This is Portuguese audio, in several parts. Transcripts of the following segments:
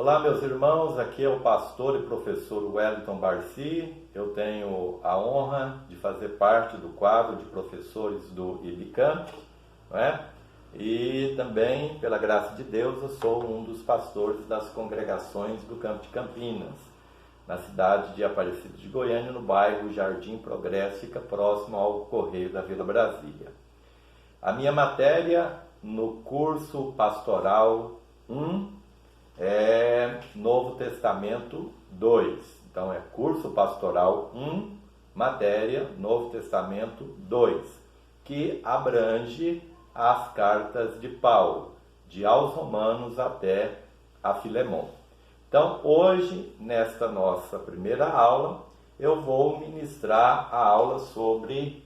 Olá, meus irmãos, aqui é o pastor e professor Wellington Barci. Eu tenho a honra de fazer parte do quadro de professores do IBCamp, não é? E também, pela graça de Deus, eu sou um dos pastores das congregações do Campo de Campinas, na cidade de Aparecida de Goiânia, no bairro Jardim Progresso, fica próximo ao Correio da Vila Brasília. A minha matéria no curso pastoral 1 é Novo Testamento 2. Então é curso pastoral 1, matéria Novo Testamento 2, que abrange as cartas de Paulo, de aos Romanos até a Filemon. Então hoje, nesta nossa primeira aula, eu vou ministrar a aula sobre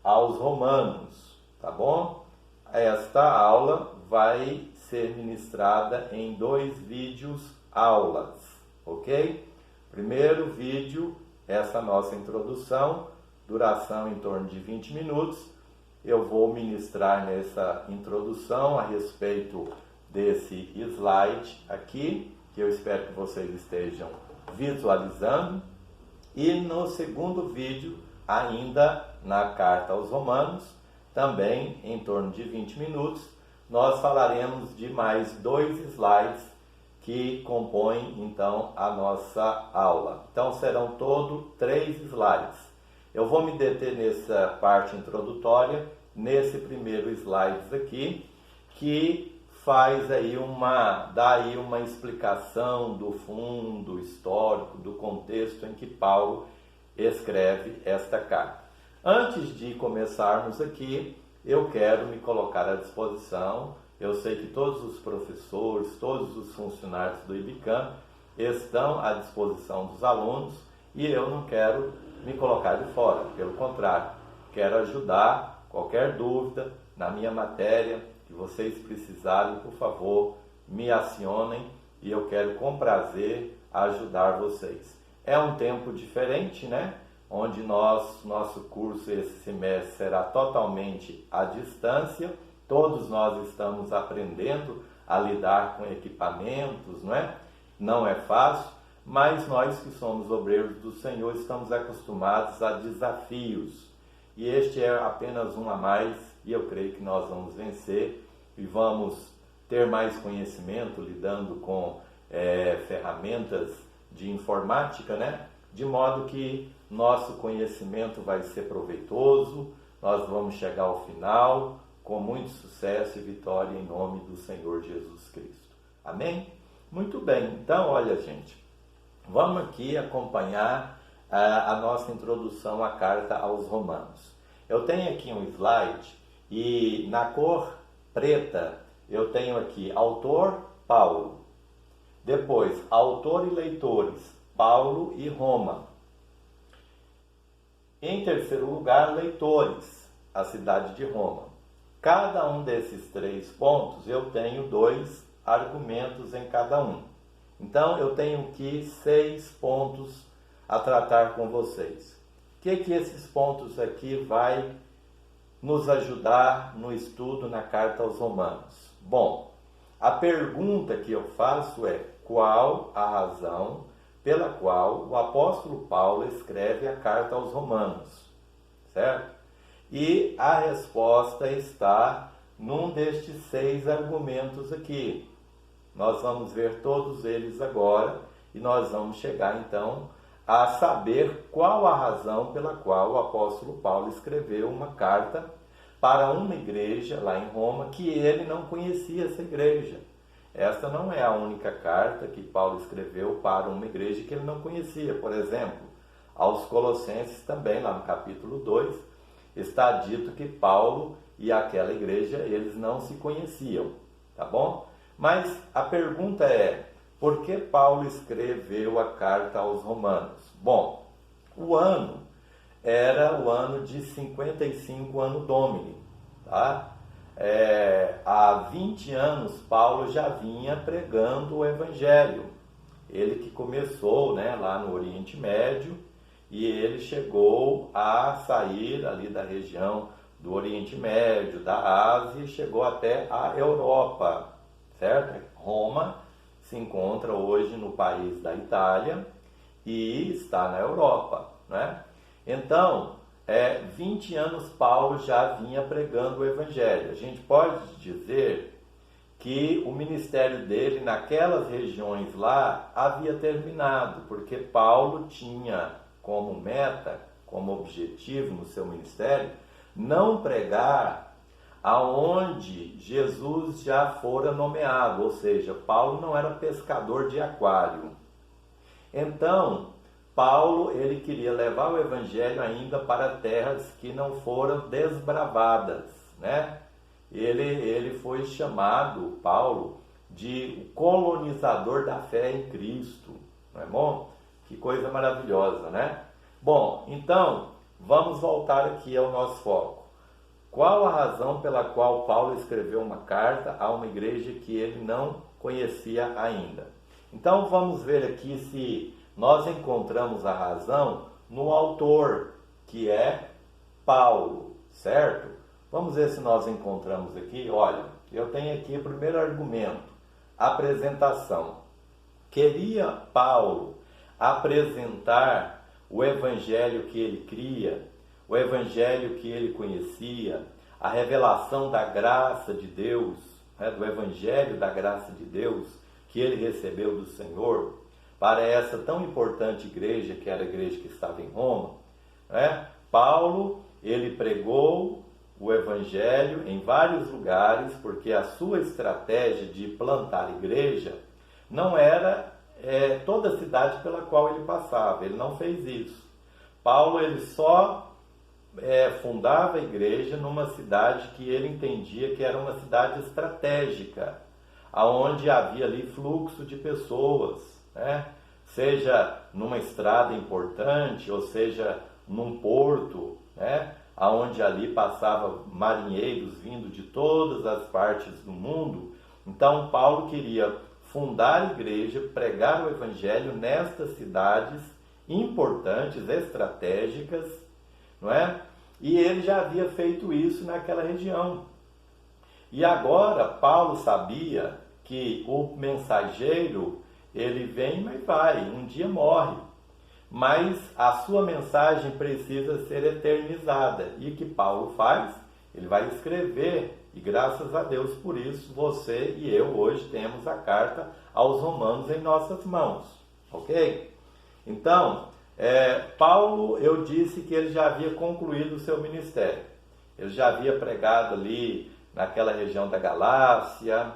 aos Romanos, tá bom? Esta aula vai ser ministrada em 2 vídeos aulas, ok? Primeiro vídeo, essa nossa introdução, duração em torno de 20 minutos. Eu vou ministrar nessa introdução a respeito desse slide aqui, que eu espero que vocês estejam visualizando. E no segundo vídeo, ainda na carta aos Romanos, também em torno de 20 minutos, nós falaremos de mais 2 slides que compõem, então, a nossa aula. Então, serão todos 3 slides. Eu vou me deter nessa parte introdutória, nesse primeiro slide aqui, que faz aí dá aí uma explicação do fundo histórico, do contexto em que Paulo escreve esta carta. Antes de começarmos aqui, eu quero me colocar à disposição. Eu sei que todos os professores, todos os funcionários do IBCamp estão à disposição dos alunos e eu não quero me colocar de fora. Pelo contrário, quero ajudar. Qualquer dúvida na minha matéria que vocês precisarem, por favor, me acionem e eu quero com prazer ajudar vocês. É um tempo diferente, né? Onde nosso curso esse semestre será totalmente à distância. Todos nós estamos aprendendo a lidar com equipamentos, não é? Não é fácil, mas nós que somos obreiros do Senhor estamos acostumados a desafios. E este é apenas um a mais e eu creio que nós vamos vencer e vamos ter mais conhecimento lidando com ferramentas de informática, né? De modo que nosso conhecimento vai ser proveitoso, nós vamos chegar ao final com muito sucesso e vitória em nome do Senhor Jesus Cristo. Amém? Muito bem, então olha gente, vamos aqui acompanhar a nossa introdução à carta aos Romanos. Eu tenho aqui um slide e na cor preta eu tenho aqui autor Paulo, depois autor e leitores Paulo e Roma. Em terceiro lugar, leitores, a cidade de Roma. Cada um desses 3 pontos, eu tenho 2 argumentos em cada um. Então, eu tenho aqui 6 pontos a tratar com vocês. O que esses pontos aqui vai nos ajudar no estudo na carta aos Romanos? Bom, a pergunta que eu faço é: qual a razão pela qual o apóstolo Paulo escreve a carta aos Romanos, certo? E a resposta está num destes 6 argumentos aqui. Nós vamos ver todos eles agora e nós vamos chegar então a saber qual a razão pela qual o apóstolo Paulo escreveu uma carta para uma igreja lá em Roma que ele não conhecia essa igreja. Esta não é a única carta que Paulo escreveu para uma igreja que ele não conhecia. Por exemplo, aos Colossenses também, lá no capítulo 2, está dito que Paulo e aquela igreja, eles não se conheciam, tá bom? Mas a pergunta é, por que Paulo escreveu a carta aos Romanos? Bom, o ano era o ano de 55 Anno Domini, tá? Há 20 anos Paulo já vinha pregando o Evangelho. Ele que começou, né, lá no Oriente Médio e ele chegou a sair ali da região do Oriente Médio, da Ásia e chegou até a Europa, certo? Roma se encontra hoje no país da Itália e está na Europa, né? Então, 20 anos Paulo já vinha pregando o Evangelho. A gente pode dizer que o ministério dele naquelas regiões lá havia terminado, porque Paulo tinha como meta, como objetivo no seu ministério, não pregar aonde Jesus já fora nomeado, ou seja, Paulo não era pescador de aquário. Então, Paulo ele queria levar o evangelho ainda para terras que não foram desbravadas, né? Ele foi chamado, Paulo, de colonizador da fé em Cristo, não é bom? Que coisa maravilhosa, né? Bom, então, vamos voltar aqui ao nosso foco. Qual a razão pela qual Paulo escreveu uma carta a uma igreja que ele não conhecia ainda? Então, vamos ver aqui se nós encontramos a razão no autor, que é Paulo, certo? Vamos ver se nós encontramos aqui. Olha, eu tenho aqui o primeiro argumento, apresentação. Queria Paulo apresentar o evangelho que ele cria, o evangelho que ele conhecia, a revelação da graça de Deus, né, do evangelho da graça de Deus que ele recebeu do Senhor, para essa tão importante igreja que era a igreja que estava em Roma, né? Paulo, ele pregou o evangelho em vários lugares, porque a sua estratégia de plantar igreja não era toda a cidade pela qual ele passava, ele não fez isso. Paulo ele só fundava a igreja numa cidade que ele entendia que era uma cidade estratégica, aonde havia ali fluxo de pessoas, né? Seja numa estrada importante, ou seja num porto, né? Aonde ali passava marinheiros vindo de todas as partes do mundo. Então Paulo queria fundar a igreja, pregar o evangelho nestas cidades importantes, estratégicas, não é? E ele já havia feito isso naquela região. E agora Paulo sabia que o mensageiro, ele vem e vai, um dia morre. Mas a sua mensagem precisa ser eternizada. E o que Paulo faz? Ele vai escrever, e graças a Deus por isso, você e eu hoje temos a carta aos Romanos em nossas mãos. Ok? Então, Paulo, eu disse que ele já havia concluído o seu ministério. Ele já havia pregado ali naquela região da Galácia,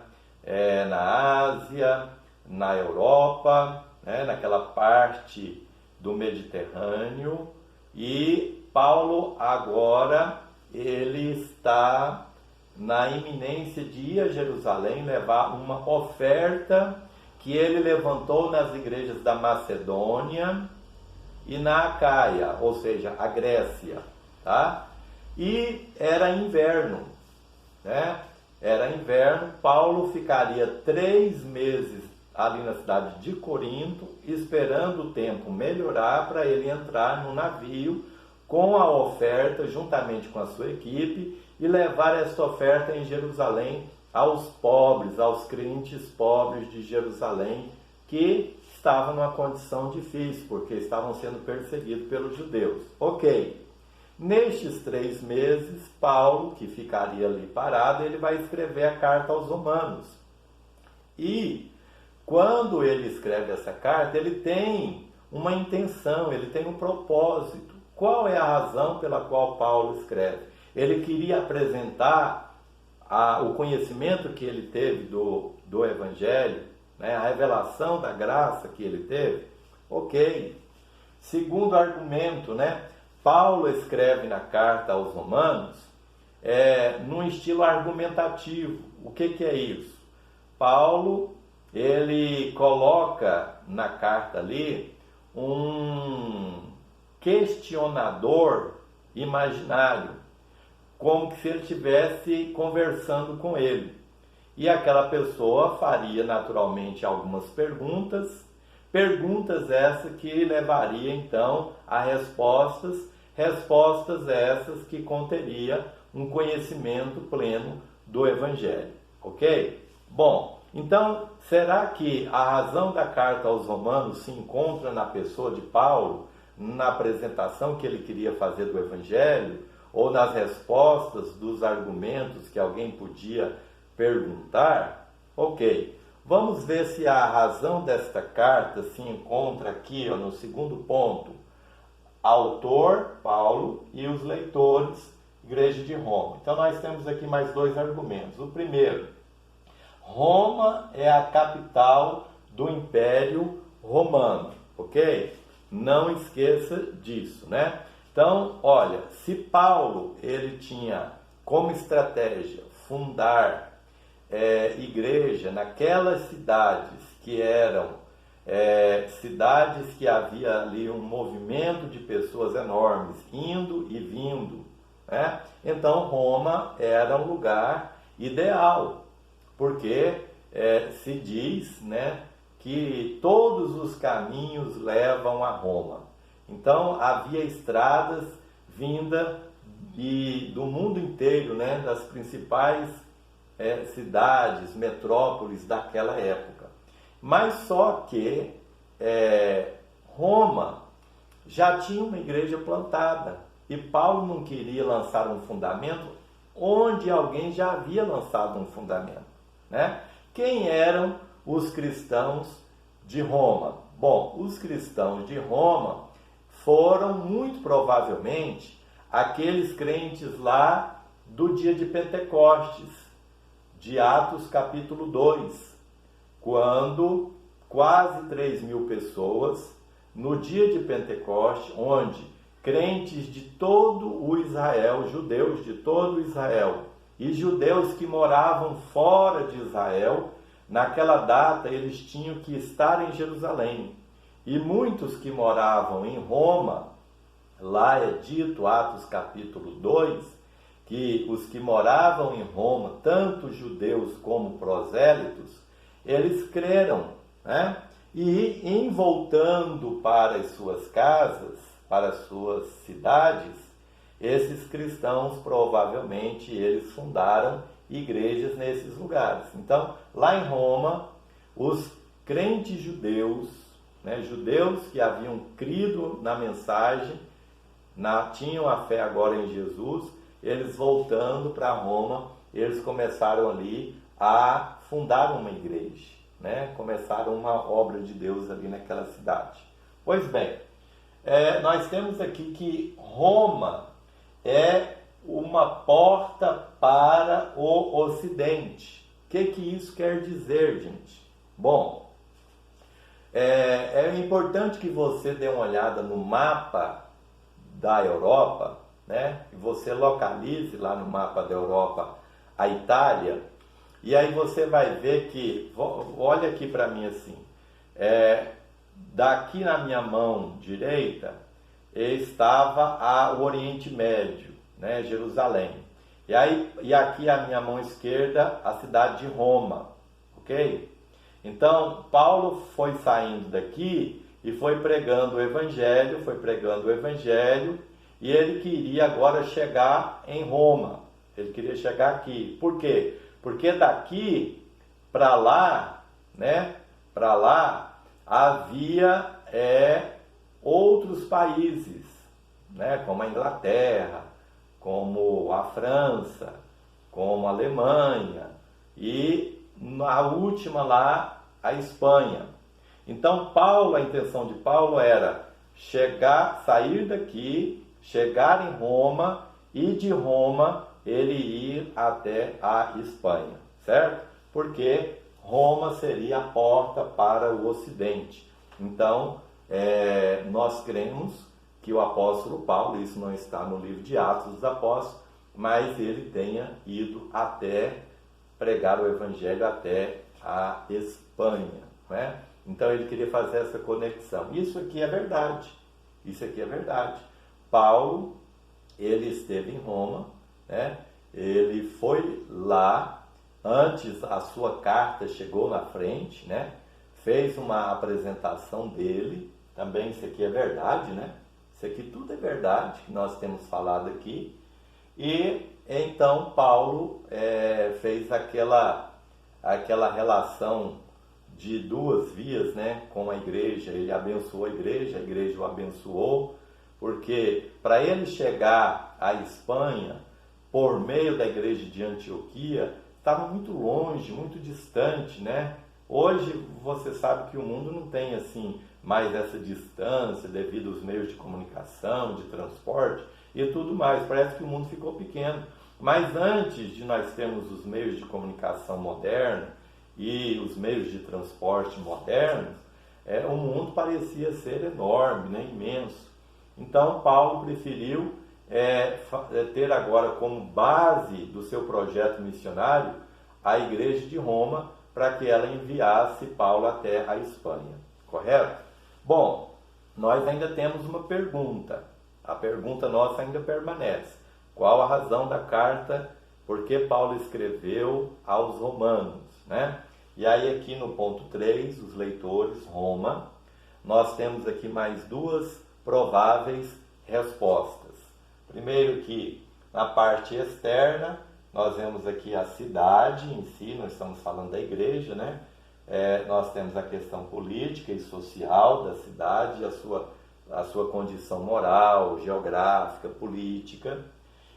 na Ásia, na Europa, né, naquela parte do Mediterrâneo, e Paulo agora ele está na iminência de ir a Jerusalém levar uma oferta que ele levantou nas igrejas da Macedônia e na Acaia, ou seja, a Grécia, tá? E era inverno, né? Era inverno, Paulo ficaria 3 meses ali na cidade de Corinto, esperando o tempo melhorar para ele entrar no navio com a oferta, juntamente com a sua equipe, e levar esta oferta em Jerusalém aos pobres, aos crentes pobres de Jerusalém, que estavam numa condição difícil, porque estavam sendo perseguidos pelos judeus. Ok. Nestes 3 meses, Paulo, que ficaria ali parado, ele vai escrever a carta aos Romanos. E quando ele escreve essa carta, ele tem uma intenção, ele tem um propósito. Qual é a razão pela qual Paulo escreve? Ele queria apresentar o conhecimento que ele teve do Evangelho, né? A revelação da graça que ele teve. Ok. Segundo argumento, né? Paulo escreve na carta aos Romanos num estilo argumentativo. O que é isso? Paulo ele coloca na carta ali um questionador imaginário, como se ele estivesse conversando com ele. E aquela pessoa faria naturalmente algumas perguntas essas que levaria então a respostas essas que conteria um conhecimento pleno do Evangelho. Ok? Bom, Então, será que a razão da carta aos Romanos se encontra na pessoa de Paulo, na apresentação que ele queria fazer do Evangelho, ou nas respostas dos argumentos que alguém podia perguntar? Ok, vamos ver se a razão desta carta se encontra aqui, ó, no segundo ponto. Autor, Paulo, e os leitores, Igreja de Roma. Então nós temos aqui mais dois argumentos. O primeiro, Roma é a capital do Império Romano, ok? Não esqueça disso, né? Então, olha, se Paulo ele tinha como estratégia fundar igreja naquelas cidades que eram cidades que havia ali um movimento de pessoas enormes indo e vindo, né? Então Roma era um lugar ideal, porque se diz, né, que todos os caminhos levam a Roma. Então havia estradas vinda do mundo inteiro, né, das principais cidades, metrópoles daquela época. Mas só que Roma já tinha uma igreja plantada e Paulo não queria lançar um fundamento onde alguém já havia lançado um fundamento, né? Quem eram os cristãos de Roma? Bom, os cristãos de Roma foram muito provavelmente aqueles crentes lá do dia de Pentecostes, de Atos capítulo 2, quando quase 3.000 pessoas, no dia de Pentecostes, onde crentes de todo o Israel, judeus de todo o Israel, e judeus que moravam fora de Israel, naquela data eles tinham que estar em Jerusalém. E muitos que moravam em Roma, lá é dito, Atos capítulo 2, que os que moravam em Roma, tanto judeus como prosélitos, eles creram, né? E em voltando para as suas casas, para as suas cidades, esses cristãos provavelmente eles fundaram igrejas nesses lugares. Então, lá em Roma, os crentes judeus, né, judeus que haviam crido na mensagem, tinham a fé agora em Jesus, eles voltando para Roma, eles começaram ali a fundar uma igreja, né? Começaram uma obra de Deus ali naquela cidade. Pois bem, nós temos aqui que Roma é uma porta para o Ocidente. O que isso quer dizer, gente? Bom, é importante que você dê uma olhada no mapa da Europa, né? E você localize lá no mapa da Europa a Itália, e aí você vai ver que, olha aqui para mim assim, daqui na minha mão direita estava o Oriente Médio, né? Jerusalém, e aqui a minha mão esquerda a cidade de Roma, ok? Então Paulo foi saindo daqui e foi pregando o Evangelho, e ele queria agora chegar em Roma. Ele queria chegar aqui. Por quê? Porque daqui para lá, né? Para lá havia outros países, né? Como a Inglaterra, como a França, como a Alemanha e na última lá a Espanha. Então a intenção de Paulo era sair daqui, chegar em Roma e de Roma ele ir até a Espanha, certo? Porque Roma seria a porta para o Ocidente. Então, nós cremos que o apóstolo Paulo, isso não está no livro de Atos dos Apóstolos, mas ele tenha ido até pregar o Evangelho até a Espanha, né? Então ele queria fazer essa conexão. Isso aqui é verdade. Paulo, ele esteve em Roma, né? Ele foi lá, antes a sua carta chegou na frente, né? Fez uma apresentação dele, também isso aqui é verdade, né? Isso aqui tudo é verdade, que nós temos falado aqui. E então Paulo fez aquela aquela relação de duas vias, né, com a igreja. Ele abençoou a igreja o abençoou, porque para ele chegar à Espanha por meio da igreja de Antioquia, estava muito longe, muito distante, né? Hoje você sabe que o mundo não tem assim mais essa distância devido aos meios de comunicação, de transporte e tudo mais. Parece que o mundo ficou pequeno. Mas antes de nós termos os meios de comunicação modernos e os meios de transporte modernos, o mundo parecia ser enorme, né? Imenso. Então Paulo preferiu ter agora como base do seu projeto missionário a igreja de Roma, para que ela enviasse Paulo até a Espanha, correto? Bom, nós ainda temos uma pergunta, a pergunta nossa ainda permanece: qual a razão da carta, por que Paulo escreveu aos romanos, né? E aí aqui no ponto 3, os leitores, Roma, nós temos aqui mais duas prováveis respostas. Primeiro que na parte externa, nós vemos aqui a cidade em si, nós estamos falando da igreja, né? Nós temos a questão política e social da cidade, a sua condição moral, geográfica, política.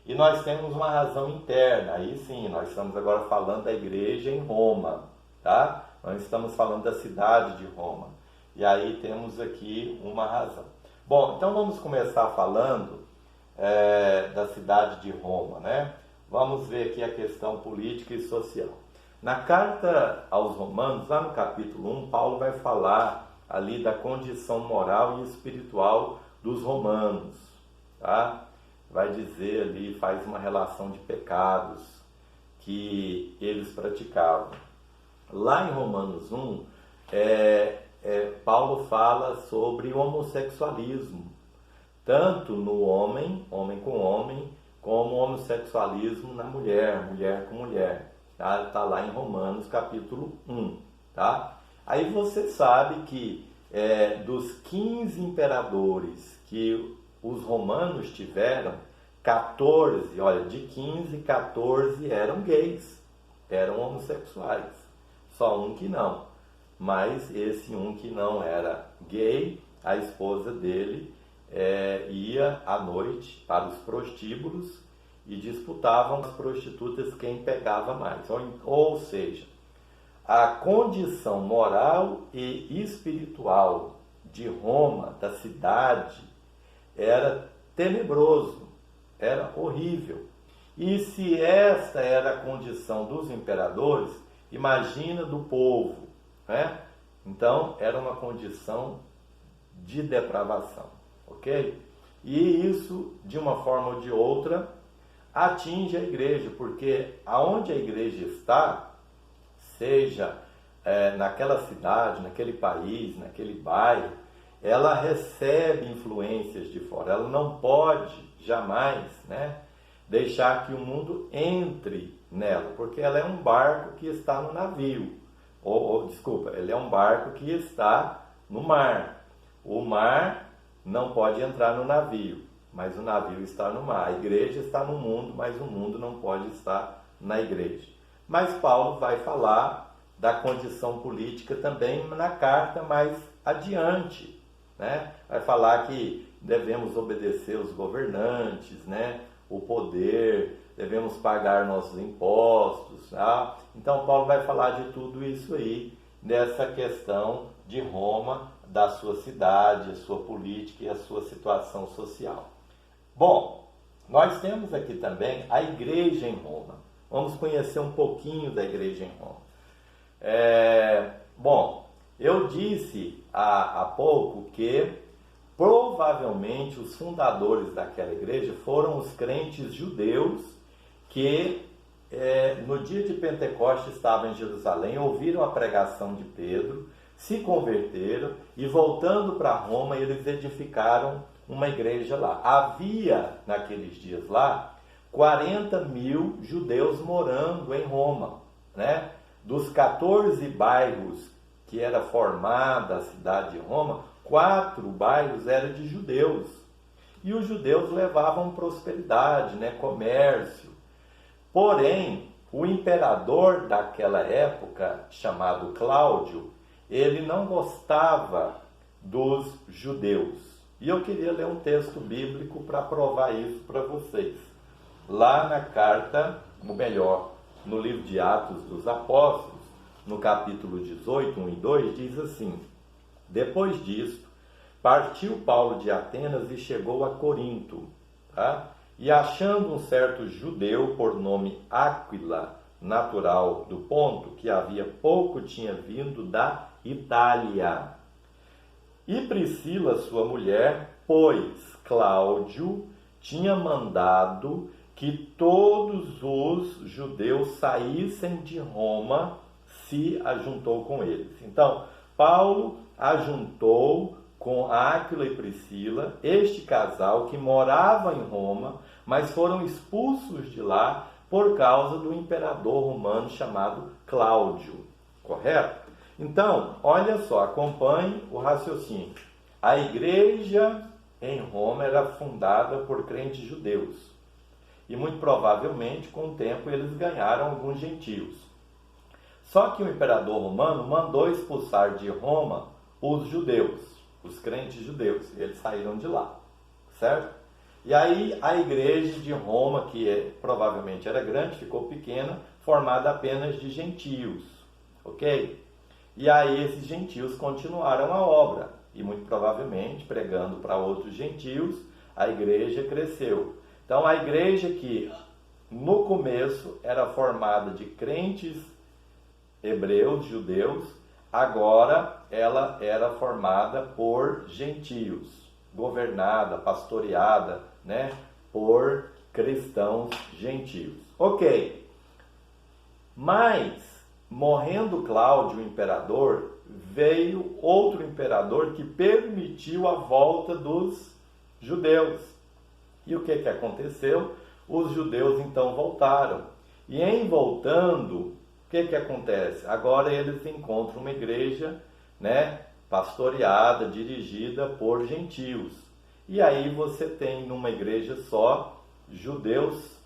E nós temos uma razão interna, aí sim, nós estamos agora falando da igreja em Roma, tá? Nós estamos falando da cidade de Roma. E aí temos aqui uma razão. Bom, então vamos começar falando da cidade de Roma, né? Vamos ver aqui a questão política e social. Na carta aos Romanos, lá no capítulo 1, Paulo vai falar ali da condição moral e espiritual dos romanos, tá? Vai dizer ali, faz uma relação de pecados que eles praticavam. Lá em Romanos 1, Paulo fala sobre o homossexualismo, tanto no homem com homem, como o homossexualismo na mulher, mulher com mulher. Tá? Tá lá em Romanos capítulo 1. Tá? Aí você sabe que dos 15 imperadores que os romanos tiveram, 14, olha, de 15, 14 eram gays, eram homossexuais. Só um que não. Mas esse um que não era gay, a esposa dele ia à noite para os prostíbulos e disputavam as prostitutas quem pegava mais. Ou seja, a condição moral e espiritual de Roma, da cidade, era tenebroso, era horrível. E se esta era a condição dos imperadores, imagina do povo, né? Então, era uma condição de depravação, ok? E isso, de uma forma ou de outra, atinge a igreja, porque aonde a igreja está, seja naquela cidade, naquele país, naquele bairro, ela recebe influências de fora. Ela não pode jamais, né, deixar que o mundo entre nela, porque ela é um barco que está no navio. Desculpa, ele é um barco que está no mar. O mar não pode entrar no navio, mas o navio está no mar. A igreja está no mundo, mas o mundo não pode estar na igreja. Mas Paulo vai falar da condição política também na carta mais adiante, né? Vai falar que devemos obedecer os governantes, né? O poder, devemos pagar nossos impostos, tá? Então Paulo vai falar de tudo isso aí, dessa questão de Roma, da sua cidade, a sua política e a sua situação social. Bom, nós temos aqui também a igreja em Roma. Vamos conhecer um pouquinho da igreja em Roma. Bom, eu disse há pouco que provavelmente os fundadores daquela igreja foram os crentes judeus que no dia de Pentecostes estavam em Jerusalém, ouviram a pregação de Pedro, se converteram e voltando para Roma eles edificaram uma igreja lá. Havia naqueles dias lá 40 mil judeus morando em Roma, né? Dos 14 bairros que era formada a cidade de Roma, 4 bairros eram de judeus. E os judeus levavam prosperidade, né? Comércio. Porém, o imperador daquela época, chamado Cláudio, ele não gostava dos judeus. E eu queria ler um texto bíblico para provar isso para vocês. Lá na carta, ou melhor, no livro de Atos dos Apóstolos, no capítulo 18, 1 e 2, diz assim: depois disto, partiu Paulo de Atenas e chegou a Corinto, tá? E achando um certo judeu por nome Áquila, natural do Ponto, que havia pouco tinha vindo da Itália, e Priscila, sua mulher, pois Cláudio tinha mandado que todos os judeus saíssem de Roma, se ajuntou com eles. Então, Paulo ajuntou com Áquila e Priscila, este casal que morava em Roma, mas foram expulsos de lá por causa do imperador romano chamado Cláudio. Correto? Então, olha só, acompanhe o raciocínio. A igreja em Roma era fundada por crentes judeus. E muito provavelmente, com o tempo, eles ganharam alguns gentios. Só que o imperador romano mandou expulsar de Roma os judeus, os crentes judeus. E eles saíram de lá, certo? E aí a igreja de Roma, que provavelmente era grande, ficou pequena, formada apenas de gentios, ok? E aí esses gentios continuaram a obra, e muito provavelmente, pregando para outros gentios, a igreja cresceu. Então a igreja que no começo era formada de crentes hebreus, judeus, agora ela era formada por gentios, governada, pastoreada, né, por cristãos gentios. Ok, mas morrendo Cláudio, o imperador, veio outro imperador que permitiu a volta dos judeus. E o que aconteceu? Os judeus então voltaram. E em voltando, o que acontece? Agora eles encontram uma igreja, né, pastoreada, dirigida por gentios. E aí você tem numa igreja só judeus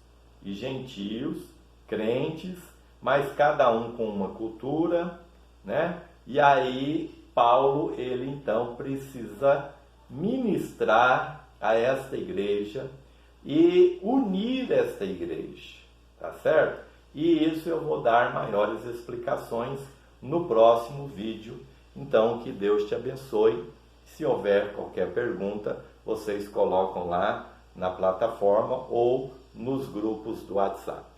e gentios, crentes, mas cada um com uma cultura, né? E aí Paulo, ele então precisa ministrar a esta igreja e unir esta igreja, tá certo? E isso eu vou dar maiores explicações no próximo vídeo. Então, que Deus te abençoe. Se houver qualquer pergunta, vocês colocam lá na plataforma ou nos grupos do WhatsApp.